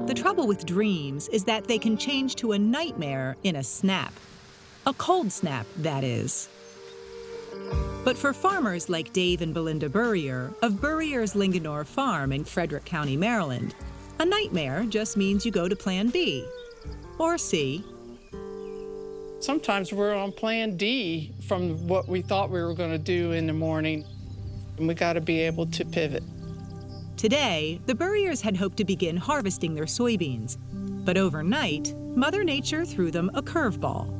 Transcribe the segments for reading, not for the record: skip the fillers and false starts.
The trouble with dreams is that they can change to a nightmare in a snap. A cold snap, that is. But for farmers like Dave and Belinda Burrier of Burrier's Linganore Farm in Frederick County, Maryland, a nightmare just means you go to Plan B or C. Sometimes we're on Plan D from what we thought we were going to do in the morning, and we got to be able to pivot. Today, the Burriers had hoped to begin harvesting their soybeans, but overnight, Mother Nature threw them a curveball.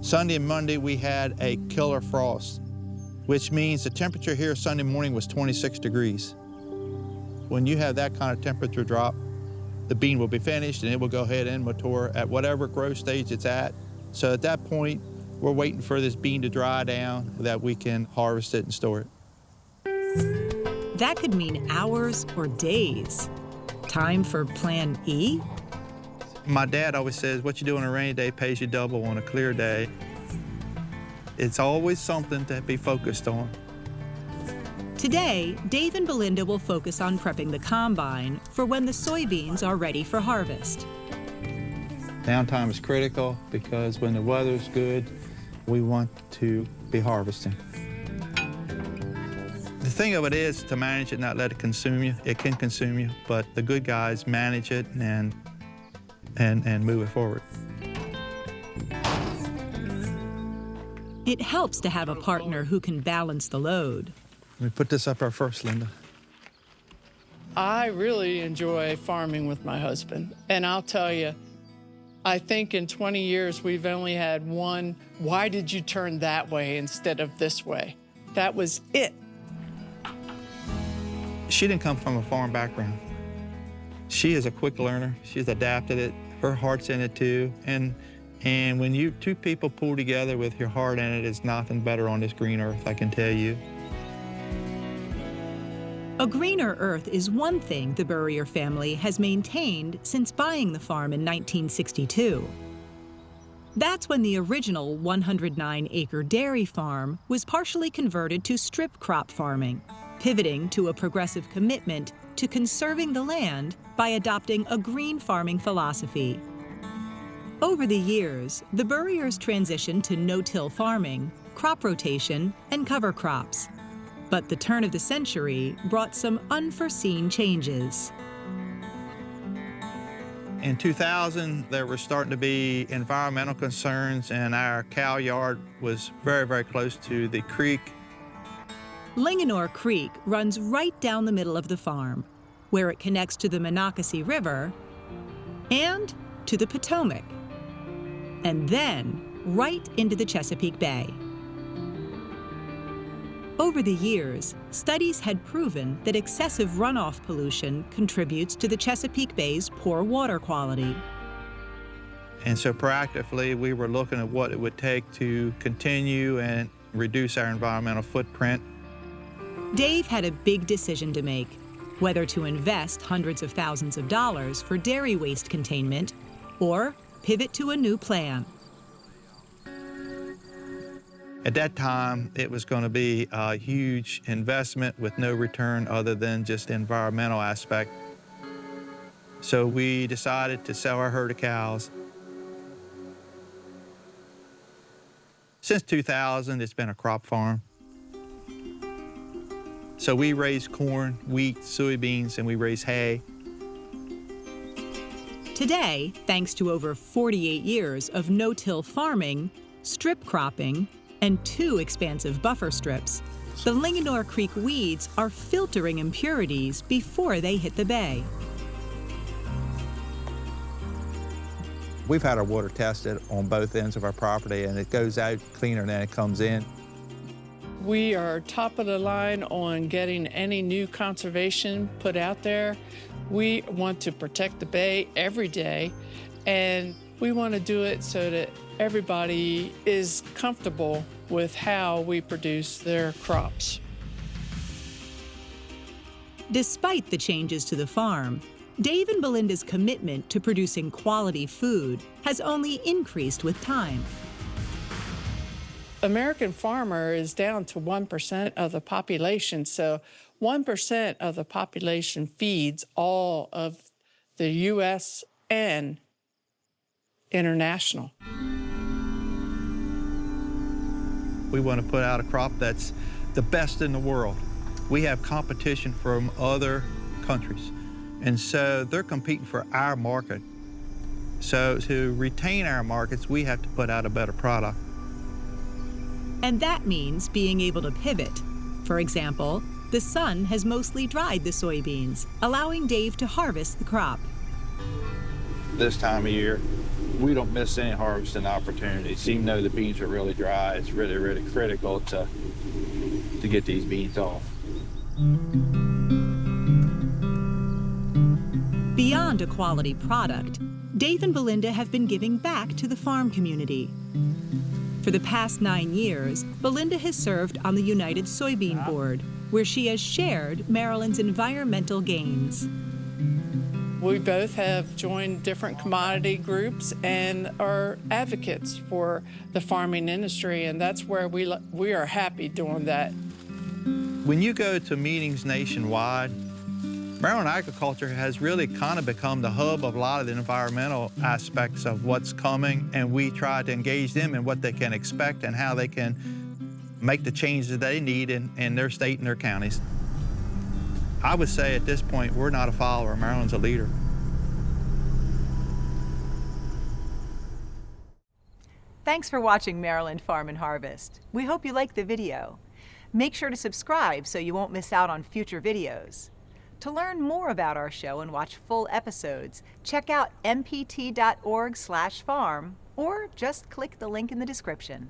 Sunday and Monday, we had a killer frost, which means the temperature here Sunday morning was 26 degrees. When you have that kind of temperature drop, the bean will be finished and it will go ahead and mature at whatever growth stage it's at. So at that point, we're waiting for this bean to dry down that we can harvest it and store it. That could mean hours or days. Time for Plan E? My dad always says, what you do on a rainy day pays you double on a clear day. It's always something to be focused on. Today, Dave and Belinda will focus on prepping the combine for when the soybeans are ready for harvest. Downtime is critical because when the weather's good, we want to be harvesting. The thing of it is to manage it, not let it consume you. It can consume you, but the good guys manage it and move it forward. It helps to have a partner who can balance the load. Let me put this up our first, Linda. I really enjoy farming with my husband, and I'll tell you, I think in 20 years we've only had one, why did you turn that way instead of this way? That was it. She didn't come from a farm background. She is a quick learner. She's adapted it. Her heart's in it too. And when you two people pull together with your heart in it, it's nothing better on this green earth, I can tell you. A greener earth is one thing the Burrier family has maintained since buying the farm in 1962. That's when the original 109-acre dairy farm was partially converted to strip crop farming, pivoting to a progressive commitment to conserving the land by adopting a green farming philosophy. Over the years, the Burriers transitioned to no-till farming, crop rotation, and cover crops. But the turn of the century brought some unforeseen changes. In 2000, there were starting to be environmental concerns, and our cow yard was very, very close to the creek. Linganore Creek runs right down the middle of the farm, where it connects to the Monocacy River and to the Potomac, and then right into the Chesapeake Bay. Over the years, studies had proven that excessive runoff pollution contributes to the Chesapeake Bay's poor water quality. And so proactively, we were looking at what it would take to continue and reduce our environmental footprint. Dave had a big decision to make, whether to invest hundreds of thousands of dollars for dairy waste containment or pivot to a new plan. At that time, it was going to be a huge investment with no return other than just the environmental aspect. So we decided to sell our herd of cows. Since 2000, it's been a crop farm. So we raise corn, wheat, soybeans, and we raise hay. Today, thanks to over 48 years of no-till farming, strip cropping, and 2 expansive buffer strips, the Linganore Creek weeds are filtering impurities before they hit the bay. We've had our water tested on both ends of our property, and it goes out cleaner than it comes in. We are top of the line on getting any new conservation put out there. We want to protect the bay every day, and we want to do it so that everybody is comfortable with how we produce their crops. Despite the changes to the farm, Dave and Belinda's commitment to producing quality food has only increased with time. American farmer is down to 1% of the population, so 1% of the population feeds all of the U.S. and international. We want to put out a crop that's the best in the world. We have competition from other countries, and so they're competing for our market. So to retain our markets, we have to put out a better product. And that means being able to pivot. For example, the sun has mostly dried the soybeans, allowing Dave to harvest the crop. This time of year, we don't miss any harvesting opportunities. Even though the beans are really dry, it's really, really critical to get these beans off. Beyond a quality product, Dave and Belinda have been giving back to the farm community. For the past 9 years, Belinda has served on the United Soybean Board, where she has shared Maryland's environmental gains. We both have joined different commodity groups and are advocates for the farming industry, and that's where we are happy doing that. When you go to meetings nationwide, Maryland agriculture has really kind of become the hub of a lot of the environmental aspects of what's coming, and we try to engage them in what they can expect and how they can make the changes that they need in their state and their counties. I would say at this point, we're not a follower, Maryland's a leader. Thanks for watching Maryland Farm and Harvest. We hope you liked the video. Make sure to subscribe so you won't miss out on future videos. To learn more about our show and watch full episodes, check out mpt.org/farm or just click the link in the description.